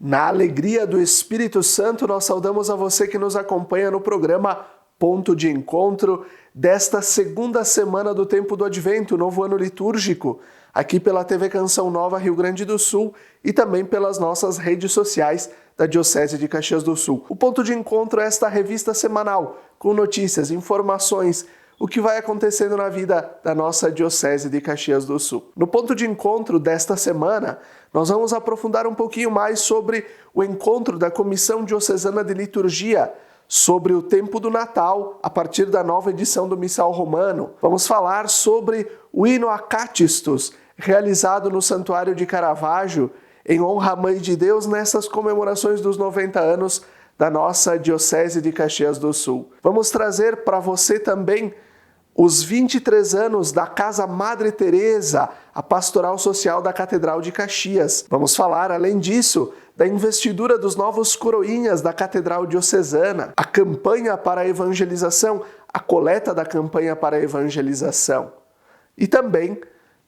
Na alegria do Espírito Santo, nós saudamos a você que nos acompanha no programa Ponto de Encontro desta segunda semana do tempo do Advento, novo ano litúrgico, aqui pela TV Canção Nova Rio Grande do Sul e também pelas nossas redes sociais da Diocese de Caxias do Sul. O Ponto de Encontro é esta revista semanal com notícias, informações, o que vai acontecendo na vida da nossa Diocese de Caxias do Sul. No Ponto de Encontro desta semana, nós vamos aprofundar um pouquinho mais sobre o encontro da Comissão Diocesana de Liturgia sobre o tempo do Natal, a partir da nova edição do Missal Romano. Vamos falar sobre o hino Acatistus, realizado no Santuário de Caravaggio, em honra à Mãe de Deus, nessas comemorações dos 90 anos da nossa Diocese de Caxias do Sul. Vamos trazer para você também os 23 anos da Casa Madre Teresa, a pastoral social da Catedral de Caxias. Vamos falar, além disso, da investidura dos novos coroinhas da Catedral Diocesana, a campanha para a evangelização, a coleta da campanha para a evangelização. E também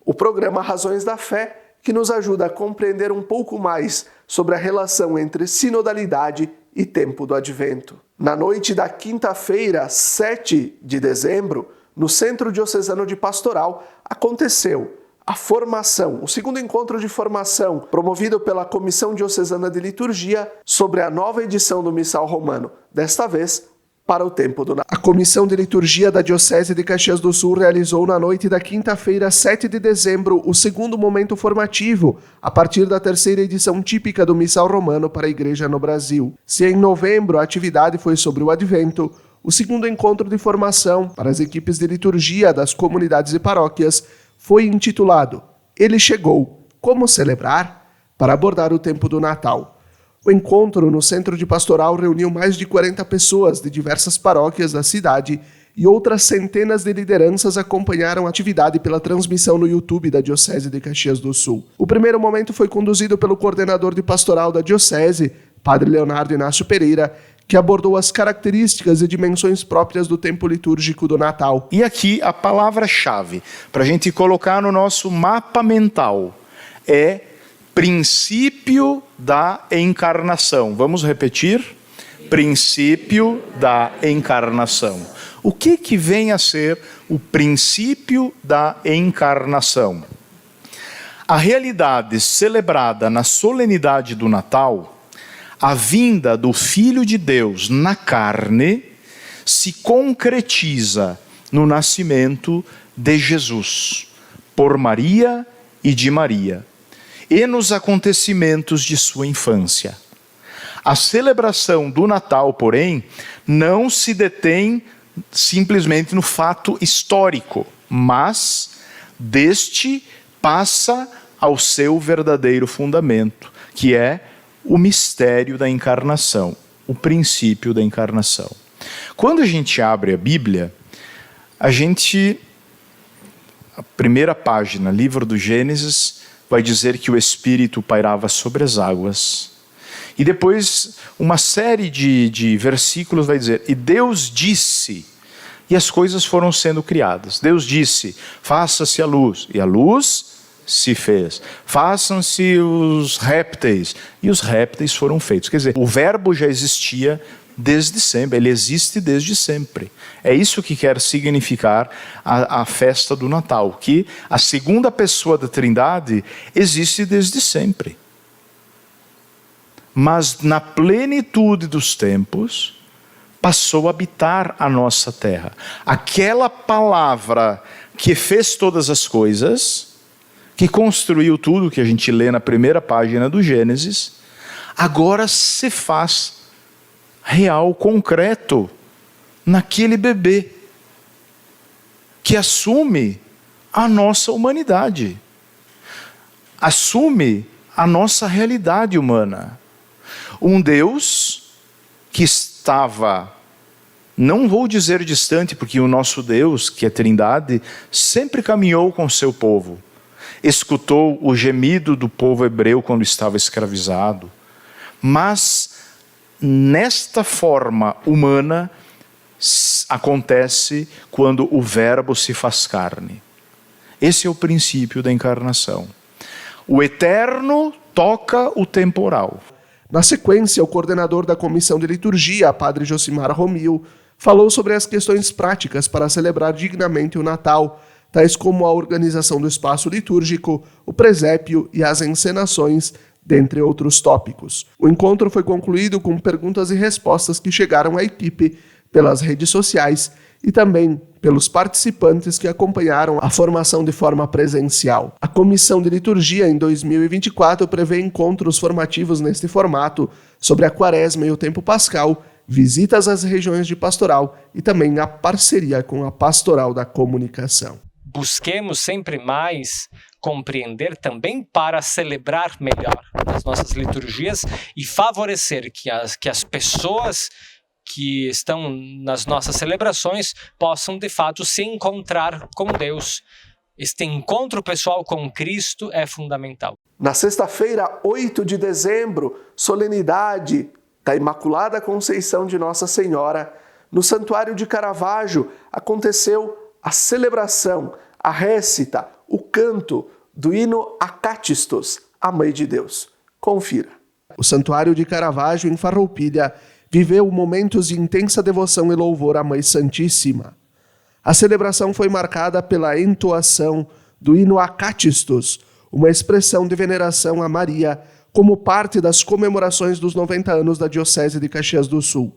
o programa Razões da Fé, que nos ajuda a compreender um pouco mais sobre a relação entre sinodalidade e tempo do Advento. Na noite da quinta-feira, 7 de dezembro, no Centro Diocesano de Pastoral, aconteceu a formação, o segundo encontro de formação, promovido pela Comissão Diocesana de Liturgia, sobre a nova edição do Missal Romano, desta vez para o tempo do Natal. A Comissão de Liturgia da Diocese de Caxias do Sul realizou na noite da quinta-feira, 7 de dezembro, o segundo momento formativo, a partir da terceira edição típica do Missal Romano para a Igreja no Brasil. Se em novembro a atividade foi sobre o Advento, o segundo encontro de formação para as equipes de liturgia das comunidades e paróquias foi intitulado Ele Chegou, Como Celebrar? Para abordar o tempo do Natal. O encontro no Centro de Pastoral reuniu mais de 40 pessoas de diversas paróquias da cidade e outras centenas de lideranças acompanharam a atividade pela transmissão no YouTube da Diocese de Caxias do Sul. O primeiro momento foi conduzido pelo coordenador de pastoral da Diocese, Padre Leonardo Inácio Pereira, que abordou as características e dimensões próprias do tempo litúrgico do Natal. E aqui a palavra-chave para a gente colocar no nosso mapa mental é princípio da encarnação. Vamos repetir? Princípio da encarnação. O que vem a ser o princípio da encarnação? A realidade celebrada na solenidade do Natal, a vinda do Filho de Deus na carne, se concretiza no nascimento de Jesus, por Maria e de Maria, e nos acontecimentos de sua infância. A celebração do Natal, porém, não se detém simplesmente no fato histórico, mas deste passa ao seu verdadeiro fundamento, que é o mistério da encarnação, o princípio da encarnação. Quando a gente abre a Bíblia, a primeira página, livro do Gênesis, vai dizer que o Espírito pairava sobre as águas. E depois, uma série de versículos vai dizer, e Deus disse, e as coisas foram sendo criadas. Deus disse, faça-se a luz, e a luz se fez. Façam-se os répteis, e os répteis foram feitos. Quer dizer, o verbo já existia desde sempre, ele existe desde sempre. É isso que quer significar a festa do Natal, que a segunda pessoa da Trindade existe desde sempre. Mas na plenitude dos tempos, passou a habitar a nossa terra. Aquela palavra que fez todas as coisas, que construiu tudo que a gente lê na primeira página do Gênesis, agora se faz real, concreto, naquele bebê que assume a nossa humanidade, assume a nossa realidade humana. Um Deus que estava, não vou dizer distante, porque o nosso Deus, que é Trindade, sempre caminhou com o seu povo. Escutou o gemido do povo hebreu quando estava escravizado. Mas, nesta forma humana, acontece quando o Verbo se faz carne. Esse é o princípio da encarnação. O eterno toca o temporal. Na sequência, o coordenador da Comissão de Liturgia, padre Josimar Romil, falou sobre as questões práticas para celebrar dignamente o Natal, tais como a organização do espaço litúrgico, o presépio e as encenações, dentre outros tópicos. O encontro foi concluído com perguntas e respostas que chegaram à equipe pelas redes sociais e também pelos participantes que acompanharam a formação de forma presencial. A Comissão de Liturgia, em 2024, prevê encontros formativos neste formato sobre a Quaresma e o tempo pascal, visitas às regiões de pastoral e também a parceria com a Pastoral da Comunicação. Busquemos sempre mais compreender também para celebrar melhor as nossas liturgias e favorecer que as pessoas que estão nas nossas celebrações possam de fato se encontrar com Deus. Este encontro pessoal com Cristo é fundamental. Na sexta-feira, 8 de dezembro, solenidade da Imaculada Conceição de Nossa Senhora, no Santuário de Caravaggio, aconteceu a celebração, a récita, o canto do hino Acatistos, a Mãe de Deus. Confira. O Santuário de Caravaggio, em Farroupilha, viveu momentos de intensa devoção e louvor à Mãe Santíssima. A celebração foi marcada pela entoação do hino Acatistos, uma expressão de veneração a Maria, como parte das comemorações dos 90 anos da Diocese de Caxias do Sul.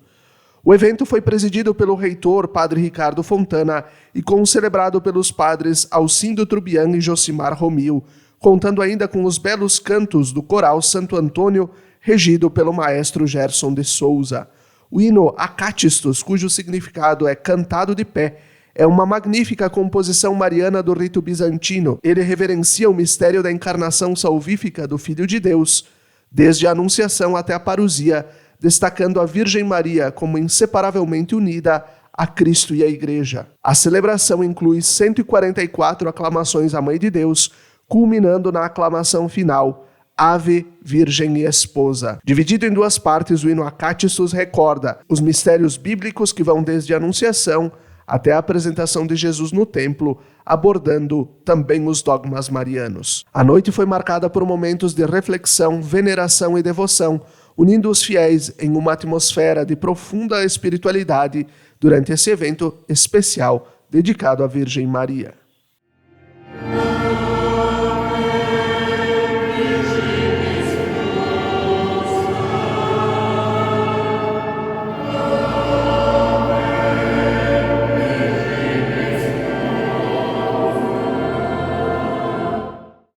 O evento foi presidido pelo reitor, padre Ricardo Fontana, e concelebrado pelos padres Alcindo Trubian e Josimar Romil, contando ainda com os belos cantos do coral Santo Antônio, regido pelo maestro Gerson de Souza. O hino Acatistos, cujo significado é cantado de pé, é uma magnífica composição mariana do rito bizantino. Ele reverencia o mistério da encarnação salvífica do Filho de Deus, desde a Anunciação até a Parousia, destacando a Virgem Maria como inseparavelmente unida a Cristo e a Igreja. A celebração inclui 144 aclamações à Mãe de Deus, culminando na aclamação final, Ave, Virgem e Esposa. Dividido em duas partes, o hino Acatistos recorda os mistérios bíblicos que vão desde a Anunciação até a apresentação de Jesus no templo, abordando também os dogmas marianos. A noite foi marcada por momentos de reflexão, veneração e devoção, unindo os fiéis em uma atmosfera de profunda espiritualidade durante esse evento especial dedicado à Virgem Maria.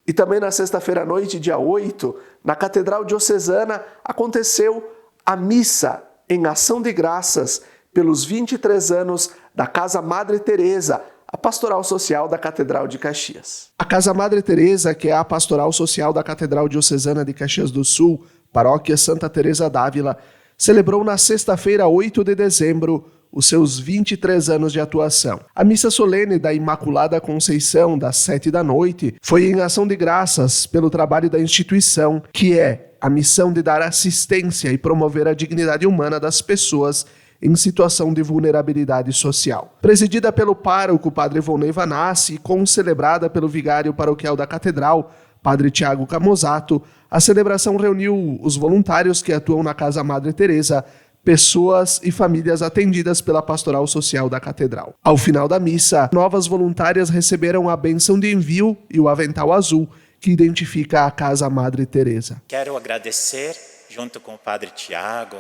E também na sexta-feira à noite, dia 8, na Catedral Diocesana, aconteceu a missa em ação de graças pelos 23 anos da Casa Madre Teresa, a pastoral social da Catedral de Caxias. A Casa Madre Teresa, que é a pastoral social da Catedral Diocesana de Caxias do Sul, Paróquia Santa Teresa d'Ávila, celebrou na sexta-feira, 8 de dezembro, os seus 23 anos de atuação. A missa solene da Imaculada Conceição, das 7 da noite, foi em ação de graças pelo trabalho da instituição, que é a missão de dar assistência e promover a dignidade humana das pessoas em situação de vulnerabilidade social. Presidida pelo pároco, padre Volney Vanassi, e concelebrada pelo vigário paroquial da Catedral, padre Tiago Camozato, a celebração reuniu os voluntários que atuam na Casa Madre Teresa, pessoas e famílias atendidas pela pastoral social da Catedral. Ao final da missa, novas voluntárias receberam a bênção de envio e o avental azul, que identifica a Casa Madre Teresa. Quero agradecer, junto com o padre Tiago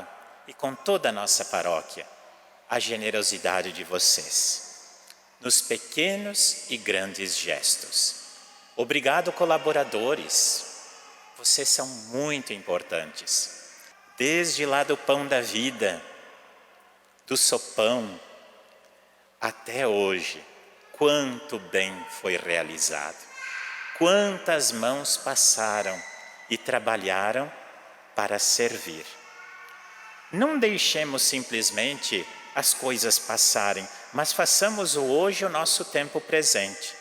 e com toda a nossa paróquia, a generosidade de vocês, nos pequenos e grandes gestos. Obrigado, colaboradores, vocês são muito importantes. Desde lá do pão da vida, do sopão, até hoje, quanto bem foi realizado. Quantas mãos passaram e trabalharam para servir. Não deixemos simplesmente as coisas passarem, mas façamos hoje o nosso tempo presente.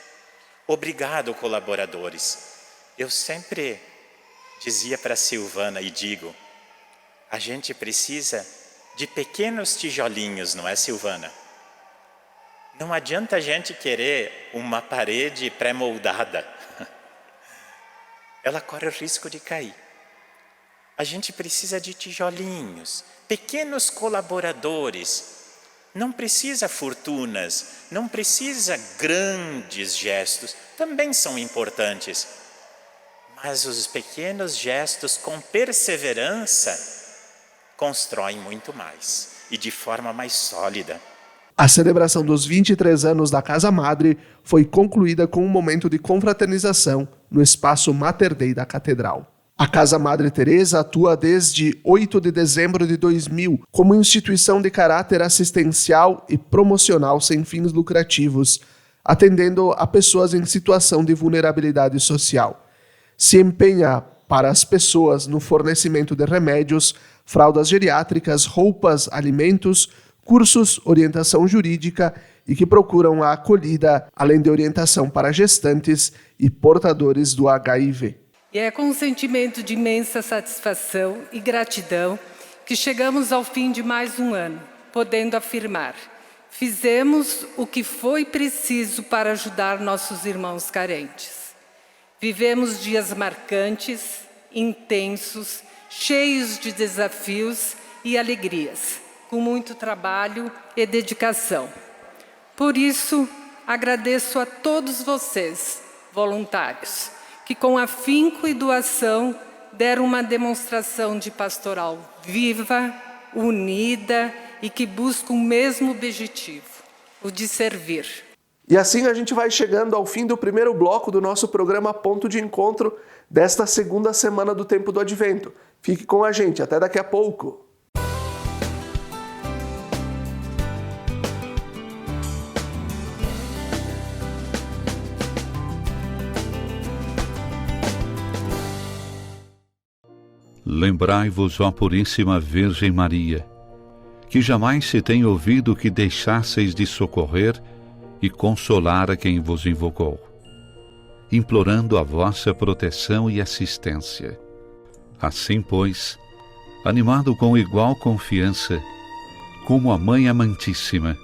Obrigado, colaboradores. Eu sempre dizia para a Silvana e digo, a gente precisa de pequenos tijolinhos, não é, Silvana? Não adianta a gente querer uma parede pré-moldada. Ela corre o risco de cair. A gente precisa de tijolinhos, pequenos colaboradores. Não precisa fortunas, não precisa grandes gestos, também são importantes. Mas os pequenos gestos com perseverança constroem muito mais e de forma mais sólida. A celebração dos 23 anos da Casa Madre foi concluída com um momento de confraternização no espaço Mater Dei da Catedral. A Casa Madre Teresa atua desde 8 de dezembro de 2000 como instituição de caráter assistencial e promocional sem fins lucrativos, atendendo a pessoas em situação de vulnerabilidade social. Se empenha para as pessoas no fornecimento de remédios, fraldas geriátricas, roupas, alimentos, cursos, orientação jurídica e que procuram a acolhida, além de orientação para gestantes e portadores do HIV. E é com um sentimento de imensa satisfação e gratidão que chegamos ao fim de mais um ano, podendo afirmar: fizemos o que foi preciso para ajudar nossos irmãos carentes. Vivemos dias marcantes, intensos, cheios de desafios e alegrias, com muito trabalho e dedicação. Por isso, agradeço a todos vocês, voluntários, que com afinco e doação deram uma demonstração de pastoral viva, unida e que busca o mesmo objetivo, o de servir. E assim a gente vai chegando ao fim do primeiro bloco do nosso programa Ponto de Encontro desta segunda semana do Tempo do Advento. Fique com a gente, até daqui a pouco. Lembrai-vos, ó Puríssima Virgem Maria, que jamais se tem ouvido que deixasseis de socorrer e consolar a quem vos invocou, implorando a vossa proteção e assistência. Assim, pois, animado com igual confiança, como a Mãe Amantíssima,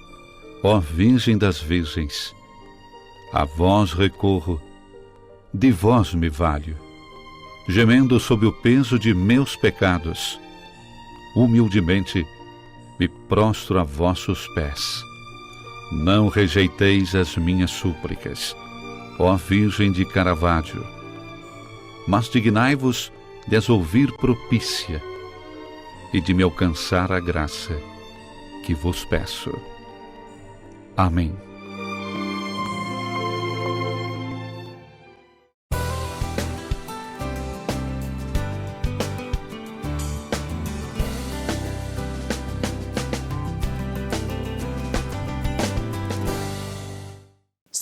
ó Virgem das Virgens, a vós recorro, de vós me valho, gemendo sob o peso de meus pecados, humildemente me prostro a vossos pés. Não rejeiteis as minhas súplicas, ó Virgem de Caravaggio, mas dignai-vos de as ouvir propícia e de me alcançar a graça que vos peço. Amém.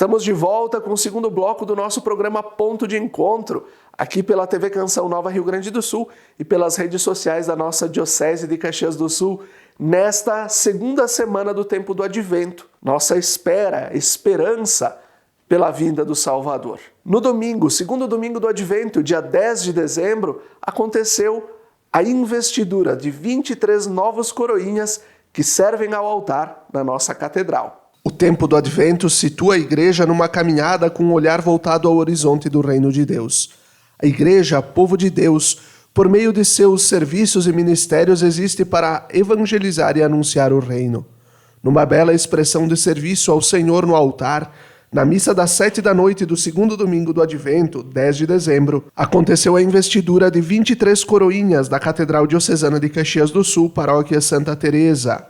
Estamos de volta com o segundo bloco do nosso programa Ponto de Encontro, aqui pela TV Canção Nova Rio Grande do Sul e pelas redes sociais da nossa Diocese de Caxias do Sul, nesta segunda semana do Tempo do Advento, nossa esperança pela vinda do Salvador. No domingo, segundo domingo do Advento, dia 10 de dezembro, aconteceu a investidura de 23 novos coroinhas que servem ao altar na nossa catedral. O tempo do Advento situa a Igreja numa caminhada com um olhar voltado ao horizonte do Reino de Deus. A Igreja, povo de Deus, por meio de seus serviços e ministérios, existe para evangelizar e anunciar o Reino. Numa bela expressão de serviço ao Senhor no altar, na missa das 7 da noite do segundo domingo do Advento, 10 de dezembro, aconteceu a investidura de 23 coroinhas da Catedral Diocesana de Caxias do Sul, Paróquia Santa Teresa.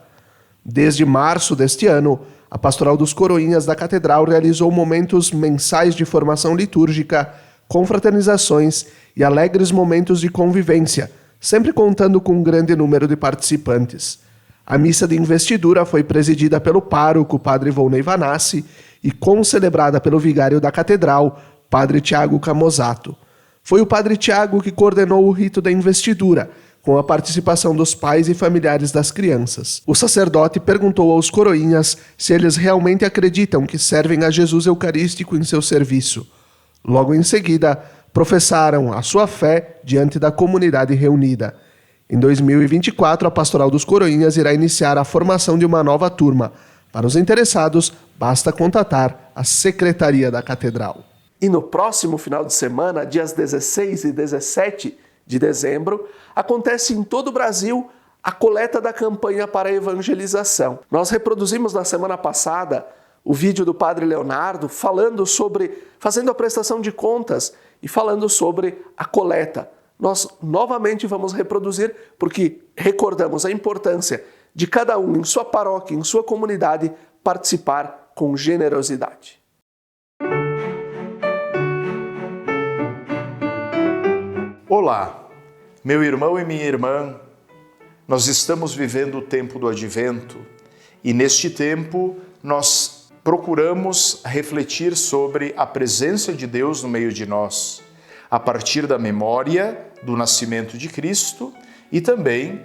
Desde março deste ano, a Pastoral dos Coroinhas da Catedral realizou momentos mensais de formação litúrgica, confraternizações e alegres momentos de convivência, sempre contando com um grande número de participantes. A missa de investidura foi presidida pelo pároco, Padre Volney Vanassi, e concelebrada pelo vigário da Catedral, Padre Tiago Camozato. Foi o Padre Tiago que coordenou o rito da investidura, com a participação dos pais e familiares das crianças. O sacerdote perguntou aos coroinhas se eles realmente acreditam que servem a Jesus Eucarístico em seu serviço. Logo em seguida, professaram a sua fé diante da comunidade reunida. Em 2024, a Pastoral dos Coroinhas irá iniciar a formação de uma nova turma. Para os interessados, basta contatar a Secretaria da Catedral. E no próximo final de semana, dias 16 e 17 de dezembro, acontece em todo o Brasil a coleta da campanha para a evangelização. Nós reproduzimos na semana passada o vídeo do Padre Leonardo fazendo a prestação de contas e falando sobre a coleta. Nós novamente vamos reproduzir porque recordamos a importância de cada um em sua paróquia, em sua comunidade, participar com generosidade. Olá, meu irmão e minha irmã, nós estamos vivendo o tempo do Advento e neste tempo nós procuramos refletir sobre a presença de Deus no meio de nós, a partir da memória do nascimento de Cristo e também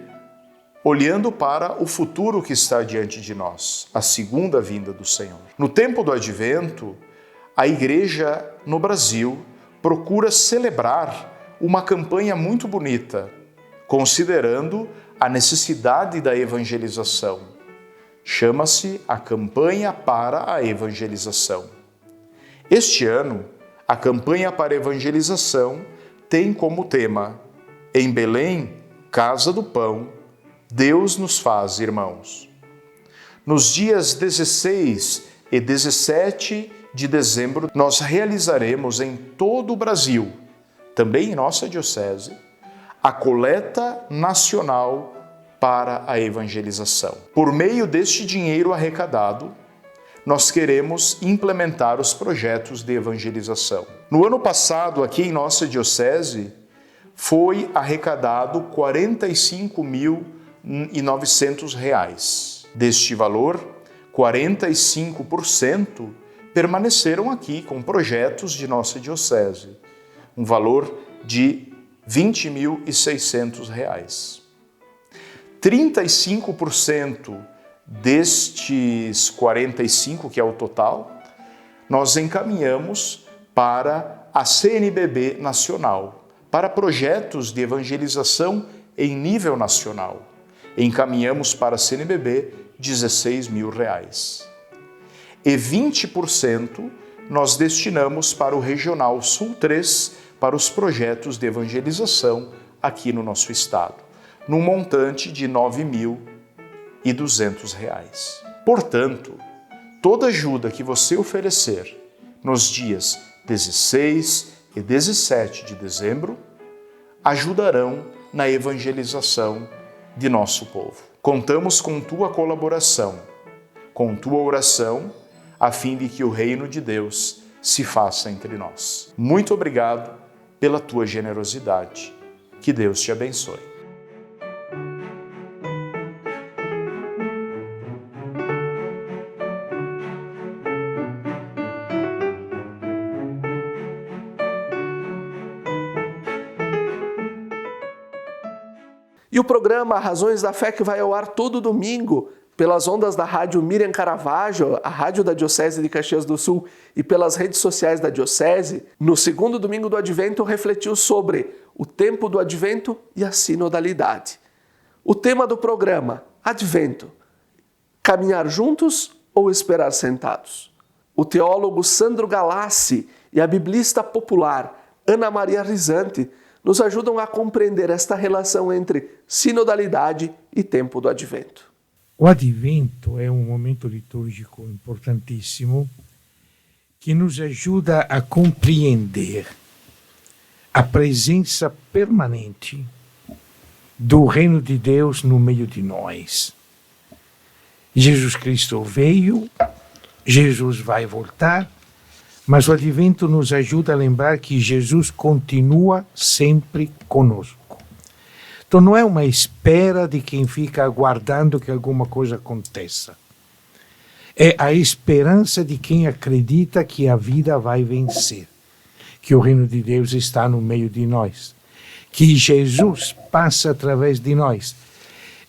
olhando para o futuro que está diante de nós, a segunda vinda do Senhor. No tempo do Advento, a Igreja no Brasil procura celebrar uma campanha muito bonita, considerando a necessidade da evangelização. Chama-se a Campanha para a Evangelização. Este ano, a Campanha para a Evangelização tem como tema: Em Belém, Casa do Pão, Deus nos faz irmãos. Nos dias 16 e 17 de dezembro, nós realizaremos em todo o Brasil, também em nossa diocese, a coleta nacional para a evangelização. Por meio deste dinheiro arrecadado, nós queremos implementar os projetos de evangelização. No ano passado, aqui em nossa diocese, foi arrecadado R$ 45.900. Deste valor, 45% permaneceram aqui com projetos de nossa diocese, um valor de R$ 20.600. 35% destes 45%, que é o total, nós encaminhamos para a CNBB nacional, para projetos de evangelização em nível nacional. Encaminhamos para a CNBB R$ 16.000. E 20% nós destinamos para o Regional Sul 3, para os projetos de evangelização aqui no nosso estado, num montante de R$ 9.200. Portanto, toda ajuda que você oferecer nos dias 16 e 17 de dezembro ajudarão na evangelização de nosso povo. Contamos com tua colaboração, com tua oração, a fim de que o reino de Deus se faça entre nós. Muito obrigado pela tua generosidade. Que Deus te abençoe. E o programa Razões da Fé, que vai ao ar todo domingo pelas ondas da rádio Miriam Caravaggio, a rádio da Diocese de Caxias do Sul, e pelas redes sociais da Diocese, no segundo domingo do Advento refletiu sobre o tempo do Advento e a sinodalidade. O tema do programa, Advento, caminhar juntos ou esperar sentados? O teólogo Sandro Galassi e a biblista popular Ana Maria Rizante nos ajudam a compreender esta relação entre sinodalidade e tempo do Advento. O Advento é um momento litúrgico importantíssimo que nos ajuda a compreender a presença permanente do reino de Deus no meio de nós. Jesus Cristo veio, Jesus vai voltar, mas o Advento nos ajuda a lembrar que Jesus continua sempre conosco. Então não é uma espera de quem fica aguardando que alguma coisa aconteça. É a esperança de quem acredita que a vida vai vencer, que o reino de Deus está no meio de nós, que Jesus passa através de nós.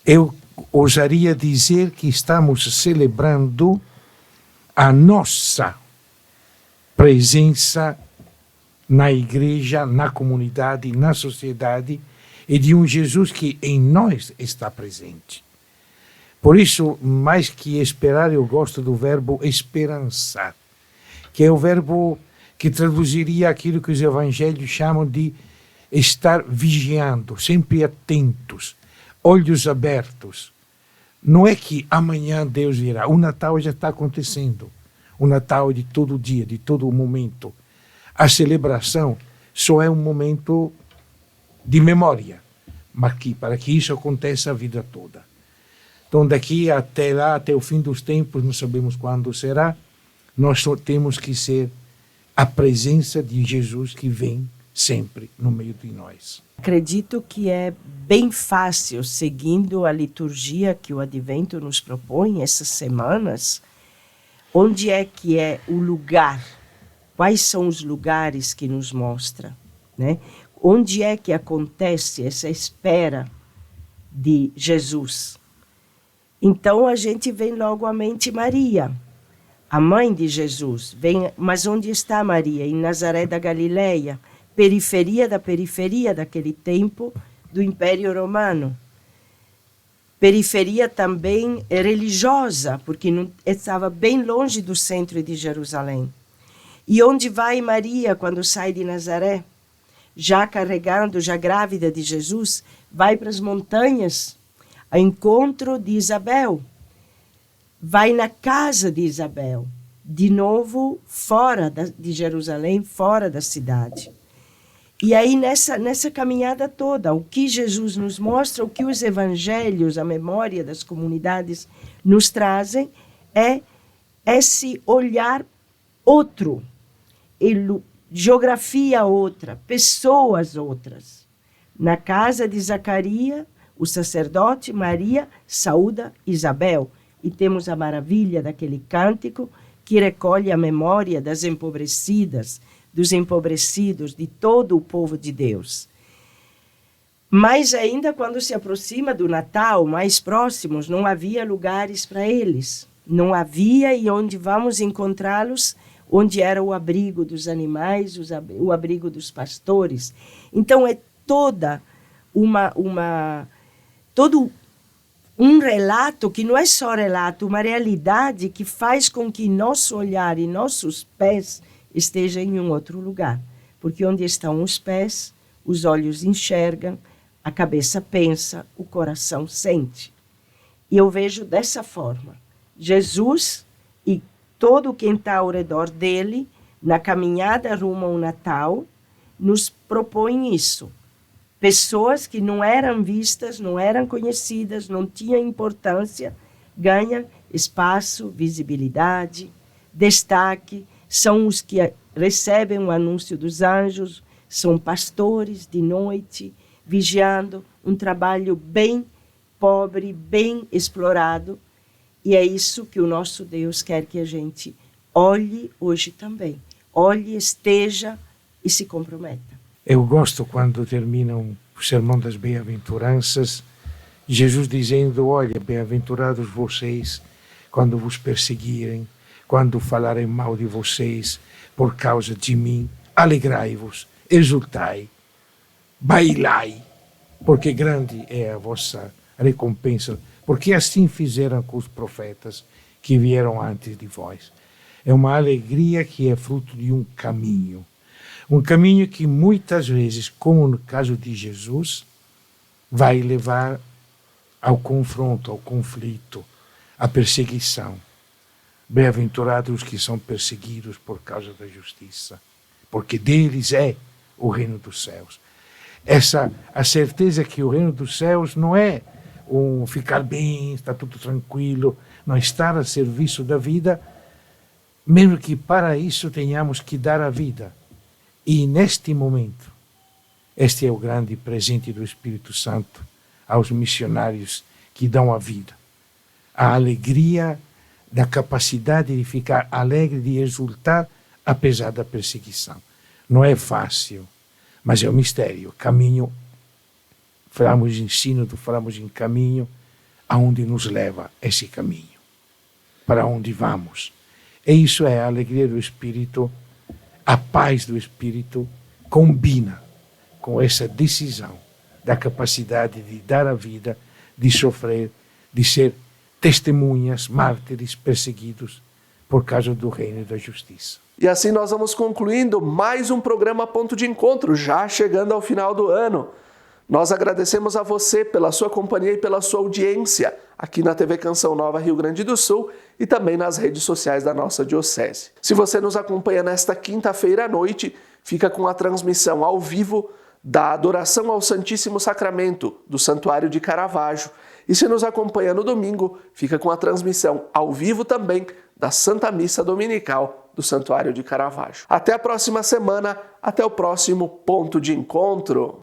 Eu ousaria dizer que estamos celebrando a nossa presença na igreja, na comunidade, na sociedade, e de um Jesus que em nós está presente. Por isso, mais que esperar, eu gosto do verbo esperançar, que é o verbo que traduziria aquilo que os evangelhos chamam de estar vigiando, sempre atentos, olhos abertos. Não é que amanhã Deus virá. O Natal já está acontecendo. O Natal é de todo dia, de todo momento. A celebração só é um momento de memória, mas para que isso aconteça a vida toda. Então, daqui até lá, até o fim dos tempos, não sabemos quando será, nós só temos que ser a presença de Jesus que vem sempre no meio de nós. Acredito que é bem fácil, seguindo a liturgia que o Advento nos propõe essas semanas, onde é que é o lugar, quais são os lugares que nos mostra, né? Onde é que acontece essa espera de Jesus? Então a gente vem logo à mente Maria, a mãe de Jesus. Mas onde está Maria? Em Nazaré da Galileia, periferia daquele tempo do Império Romano. Periferia também religiosa, porque não, estava bem longe do centro de Jerusalém. E onde vai Maria quando sai de Nazaré? Já carregando, já grávida de Jesus, vai para as montanhas, ao encontro de Isabel. Vai na casa de Isabel, de novo fora de Jerusalém, fora da cidade. E aí nessa caminhada toda, o que Jesus nos mostra, o que os evangelhos, a memória das comunidades nos trazem, é esse olhar outro, geografia outra, pessoas outras. Na casa de Zacarias, o sacerdote Maria saúda Isabel, e temos a maravilha daquele cântico que recolhe a memória das empobrecidas, dos empobrecidos, de todo o povo de Deus. Mas ainda quando se aproxima do Natal, mais próximos, não havia lugares para eles. Não havia, e onde vamos encontrá-los, onde era o abrigo dos animais, o abrigo dos pastores. Então é todo um relato que não é só relato, uma realidade que faz com que nosso olhar e nossos pés estejam em um outro lugar. Porque onde estão os pés, os olhos enxergam, a cabeça pensa, o coração sente. E eu vejo dessa forma. Jesus e todo quem está ao redor dele, na caminhada rumo ao Natal, nos propõe isso. Pessoas que não eram vistas, não eram conhecidas, não tinham importância, ganham espaço, visibilidade, destaque, são os que recebem o anúncio dos anjos, são pastores de noite, vigiando, um trabalho bem pobre, bem explorado, e é isso que o nosso Deus quer que a gente olhe hoje também. Olhe, esteja e se comprometa. Eu gosto quando terminam o Sermão das Bem-aventuranças, Jesus dizendo, olha, bem-aventurados vocês quando vos perseguirem, quando falarem mal de vocês por causa de mim, alegrai-vos, exultai, bailai, porque grande é a vossa recompensa, porque assim fizeram com os profetas que vieram antes de vós. É uma alegria que é fruto de um caminho que muitas vezes, como no caso de Jesus, vai levar ao confronto, ao conflito, à perseguição. Bem-aventurados os que são perseguidos por causa da justiça, porque deles é o reino dos céus. A certeza que o reino dos céus não é ficar bem, estar tudo tranquilo, não estar a serviço da vida, mesmo que para isso tenhamos que dar a vida. E neste momento, este é o grande presente do Espírito Santo aos missionários que dão a vida. A alegria da capacidade de ficar alegre, de exultar, apesar da perseguição. Não é fácil, mas é um mistério. Caminho, falamos de ensino, falamos em caminho, aonde nos leva esse caminho? Para onde vamos? E isso é a alegria do Espírito. A paz do Espírito combina com essa decisão da capacidade de dar a vida, de sofrer, de ser testemunhas, mártires, perseguidos por causa do reino e da justiça. E assim nós vamos concluindo mais um programa Ponto de Encontro, já chegando ao final do ano. Nós agradecemos a você pela sua companhia e pela sua audiência aqui na TV Canção Nova Rio Grande do Sul e também nas redes sociais da nossa diocese. Se você nos acompanha nesta quinta-feira à noite, fica com a transmissão ao vivo da adoração ao Santíssimo Sacramento do Santuário de Caravaggio. E se nos acompanha no domingo, fica com a transmissão ao vivo também da Santa Missa Dominical do Santuário de Caravaggio. Até a próxima semana, até o próximo Ponto de Encontro.